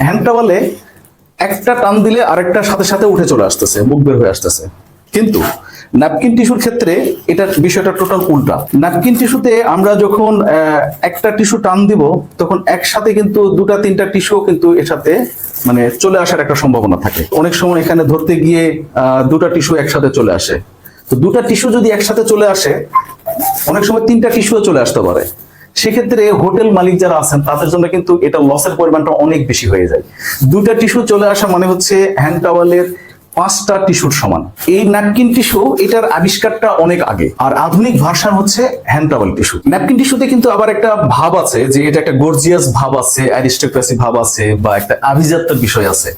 Hand টাওয়ালে একটা টান দিলে আরেকটার সাথে সাথে উঠে চলে আসতেছে, মুখ বের হয়ে আসতেছে। কিন্তু ন্যাপকিন টিস্যুর ক্ষেত্রে এটার বিষয়টা টোটাল উল্টা। ন্যাপকিন টিস্যুতে আমরা যখন একটা টিস্যু টান দিব, তখন একসাথে কিন্তু দুটা তিনটা টিস্যু কিন্তু এর সাথে মানে চলে আসার একটা সম্ভাবনা থাকে। অনেক সময় এখানে ধরতে গিয়ে দুটা টিস্যু একসাথে চলে আসে। তো দুটা টিস্যু যদি একসাথে চলে আসে, অনেক সময় তিনটা টিস্যুও চলে আসতে পারে। সেক্ষেত্রে হোটেল মালিক যারা আছেন তাদের জন্য কিন্তু এটা লসের পরিমাণটা অনেক বেশি হয়ে যায়। দুটা টিস্যু চলে আসা মানে হচ্ছে হ্যান্ড টাওয়ালের 5টা টিস্যুর সমান। এই ন্যাপকিন টিস্যু এটার আবিষ্কারটা অনেক আগে, আর আধুনিক ভার্সন হচ্ছে হ্যান্ড টাওয়াল টিস্যু। ন্যাপকিন টিস্যুতে কিন্তু আবার একটা ভাব আছে যে এটা একটা গর্জিয়াস ভাব আছে, অ্যারিস্টোক্রেসি ভাব আছে, বা একটা আভিজাত্যের বিষয় আছে।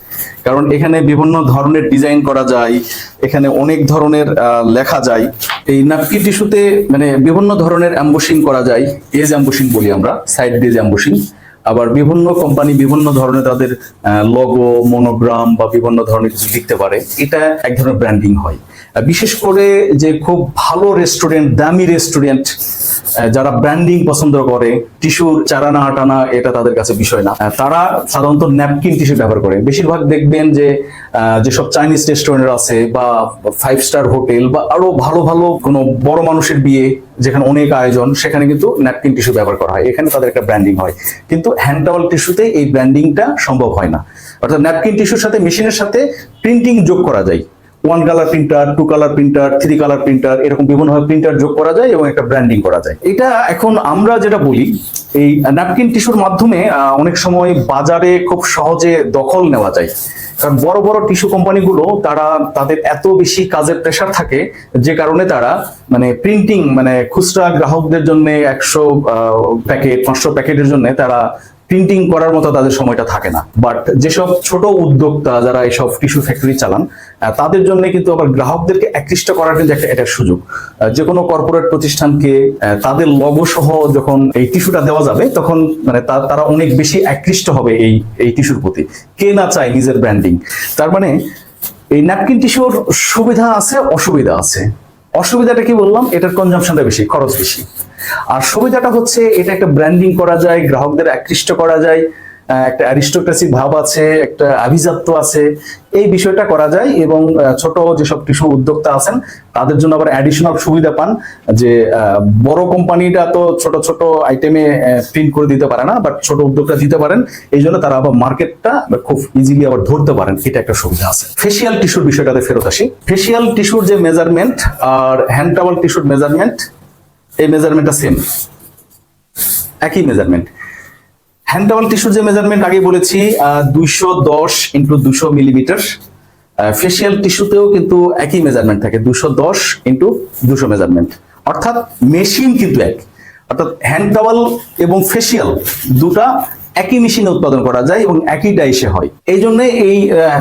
কারণ এখানে বিভিন্ন ধরনের ডিজাইন করা যায়, এখানে অনেক ধরনের লেখা যায়। এই ন্যাপকিন টিস্যুতে মানে বিভিন্ন ধরনের অ্যাম্বুশিং করা যায়, এজ অ্যাম্বুশিং বলি আমরা, সাইড এজ অ্যাম্বুশিং। আবার বিভিন্ন কোম্পানি বিভিন্ন ধরনের তাদের লোগো, মনোগ্রাম বা বিভিন্ন ধরনের কিছু লিখতে পারে। এটা এক ধরনের ব্র্যান্ডিং হয়। বিশেষ করে যে খুব ভালো রেস্টুরেন্ট, দামি রেস্টুরেন্ট, যারা ব্র্যান্ডিং পছন্দ করে, টিস্যুর চারানা আটানা এটা তাদের কাছে বিষয় না, তারা সাধারণত ন্যাপকিন টিস্যু ব্যবহার করে। বেশিরভাগ দেখবেন যে যেসব চাইনিজ রেস্টুরেন্ট আছে বা 5 স্টার হোটেল বা আরো ভালো ভালো কোনো বড় মানুষের বিয়ে যেখানে অনেক আয়োজন, সেখানে কিন্তু ন্যাপকিন টিস্যু ব্যবহার করা হয়, এখানে তাদের একটা ব্র্যান্ডিং হয়। কিন্তু হ্যান্ড টাওয়াল টিস্যুতে এই ব্র্যান্ডিংটা সম্ভব হয় না। অর্থাৎ ন্যাপকিন টিস্যুর সাথে মেশিনের সাথে প্রিন্টিং যোগ করা যায়, 1 colour printer, 2 colour printer, 3 colour printer, এরকম বিভিন্ন ভাবে প্রিন্টার যোগ করা যায় এবং একটা ব্র্যান্ডিং করা যায়। এটা এখন আমরা যেটা বলি, এই ন্যাপকিন টিস্যুর মাধ্যমে অনেক সময় বাজারে খুব সহজে দখল নেওয়া যায়। কারণ বড় বড় টিস্যু কোম্পানিগুলো তারা তাদের এত বেশি কাজের প্রেশার থাকে, যে কারণে তারা মানে প্রিন্টিং মানে খুচরা গ্রাহকদের জন্য 100 প্যাকেট 500 প্যাকেটের জন্য তারা প্রিন্টিং করার মতো তাদের সময়টা থাকে না। বাট যেসব ছোট উদ্যোক্তা যারা এইসব টিস্যু ফ্যাক্টরি চালান, তাদের জন্য কিন্তু আবার গ্রাহকদেরকে আকৃষ্ট করার কিন্তু একটা সুযোগ। যে কোনো কর্পোরেট প্রতিষ্ঠানকে তাদের লগো সহ যখন এই টিস্যুটা দেওয়া যাবে, তখন মানে তারা অনেক বেশি আকৃষ্ট হবে এই টিস্যুর প্রতি। কে না চায় নিজের ব্র্যান্ডিং? তার মানে এই ন্যাপকিন টিস্যুর সুবিধা আছে, অসুবিধা আছে। অসুবিধাটা কি বললাম? এটার কনজাম্পশনটা বেশি, খরচ বেশি। আর সুবিধাটা হচ্ছে এটা একটা ব্র্যান্ডিং করা যায়, গ্রাহকদের আকৃষ্ট করা যায়, একটা অ্যারিস্টোক্রেসি ভাব আছে, একটা আভিজাত্য আছে, এই বিষয়টা করা যায়। এবং ছোট যেসব টিস্যু উদ্যোক্তা আছেন তাদের জন্য আবার অ্যাডিশনাল সুবিধা পান যে বড় কোম্পানিটা তো ছোট ছোট আইটেমে প্রিন্ট করে দিতে পারে না, বাট ছোট উদ্যোক্তা দিতে পারেন। এই জন্য তারা আবার মার্কেটটা খুব ইজিলি আবার ধরতে পারেন, এটা একটা সুবিধা আছে। ফেসিয়াল টিস্যুর বিষয়টাতে ফেরত আসি। ফেসিয়াল টিস্যুর যে মেজারমেন্ট আর হ্যান্ড টাওয়াল টিস্যুর মেজারমেন্ট, এই মেজারমেন্টটা সেম, একই মেজারমেন্ট। হ্যান্ড টাওয়াল টিস্যুর যে মেজারমেন্ট আগে বলেছি 210 × 200 মিলিমিটার। ফেসিয়াল টিস্যুতেও কিন্তু একই মেজারমেন্ট থাকে, 210 × 200 মেজারমেন্ট। অর্থাৎ মেশিন কিন্তু এক, অর্থাৎ হ্যান্ড টাওয়াল এবং ফেসিয়াল দুটা একই মেশিনে উৎপাদন করা যায় এবং একই ডাইসে হয়। এই জন্য এই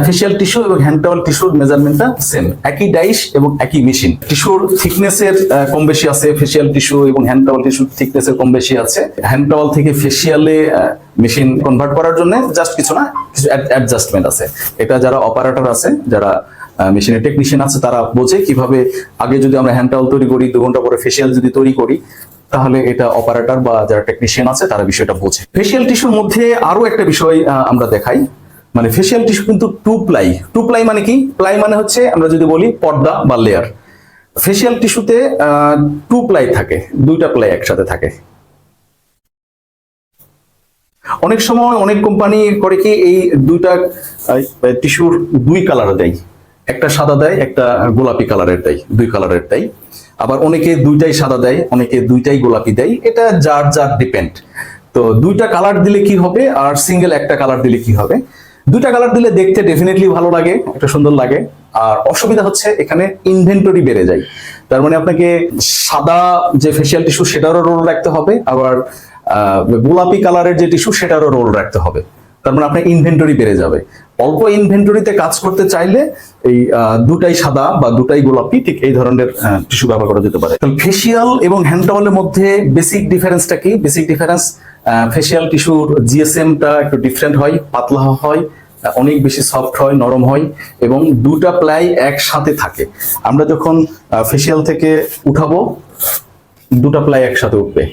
ফেসিয়াল টিস্যু এবং হ্যান্ড টাওয়াল টিস্যুর মেজারমেন্টটা সেম, একই ডাইস এবং একই মেশিন। টিস্যুর থিকনেসের কম বেশি আছে, ফেসিয়াল টিস্যু এবং হ্যান্ড টাওয়াল টিস্যুর থিকনেসের কম বেশি আছে। হ্যান্ড টাওয়াল থেকে ফেসিয়ালে মেশিন কনভার্ট করার জন্য জাস্ট কিছু না, কিছু অ্যাডজাস্টমেন্ট আছে। এটা যারা অপারেটর আছে, যারা মেশিনের টেকনিশিয়ান আছে, তারা বোঝে কিভাবে। আগে যদি আমরা হ্যান্ড টাওয়াল তৈরি করি, 2 ঘন্টা পরে ফেসিয়াল যদি তৈরি করি, তাহলে এটা অপারেটর বা যারা টেকনিশিয়ান আছে তারা বিষয়টা বোঝে। ফেসিয়াল টিস্যুর মধ্যে আরো একটা বিষয় আমরা দেখাই, মানে ফেসিয়াল টিস্যু কিন্তু 2 প্লাই। 2 প্লাই মানে কি? প্লাই মানে হচ্ছে আমরা যদি বলি পর্দা বা লেয়ার। ফেসিয়াল টিস্যুতে 2 প্লাই থাকে, 2টা প্লাই একসাথে থাকে। অনেক সময় অনেক কোম্পানি করে কি এই 2টা টিস্যুর 2 কালার দেয়, একটা সাদা দেয়, একটা গোলাপি কালারের দেয়, 2 কালারের দেয়। আবার অনেকে 2টাই সাদা দেয়, অনেকে 2টাই গোলাপি দেয়, এটা যার যার ডিপেন্ড। তো 2টা কালার দিলে কি হবে আর সিঙ্গেল একটা কালার দিলে কি হবে? 2টা কালার দিলে দেখতে ডেফিনেটলি ভালো লাগে, একটা সুন্দর লাগে। আর অসুবিধা হচ্ছে এখানে ইনভেন্টরি বেড়ে যায়। তার মানে আপনাকে সাদা যে ফেসিয়াল টিস্যু সেটারও রোল রাখতে হবে, আবার গোলাপি কালারের যে টিস্যু সেটারও রোল রাখতে হবে। তার মানে আপনার ইনভেন্টরি বেড়ে যাবে। অল্প ইনভেন্টরিতে কাজ করতে চাইলে এই 2টাই সাদা বা 2টাই গোলাপি, ঠিক এই ধরনের টিস্যু ব্যবহার করা যেতে পারে। তাহলে ফেসিয়াল এবং হ্যান্ড টাওয়ালের মধ্যে বেসিক ডিফারেন্সটা কি? বেসিক ডিফারেন্স, ফেসিয়াল টিস্যুর জিএসএমটা একটু ডিফারেন্ট হয়, পাতলা হয়, অনেক বেশি সফট হয়, নরম হয়, এবং 2টা প্লাই একসাথে থাকে। আমরা যখন ফেসিয়াল থেকে উঠাবো, 2টা প্লাই একসাথে উঠবে।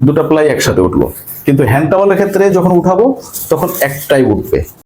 দুটো প্লাই একসাথে উঠলো, কিন্তু হ্যান্ড টাওয়ালের ক্ষেত্রে যখন উঠাবো তখন একটাই উঠবে।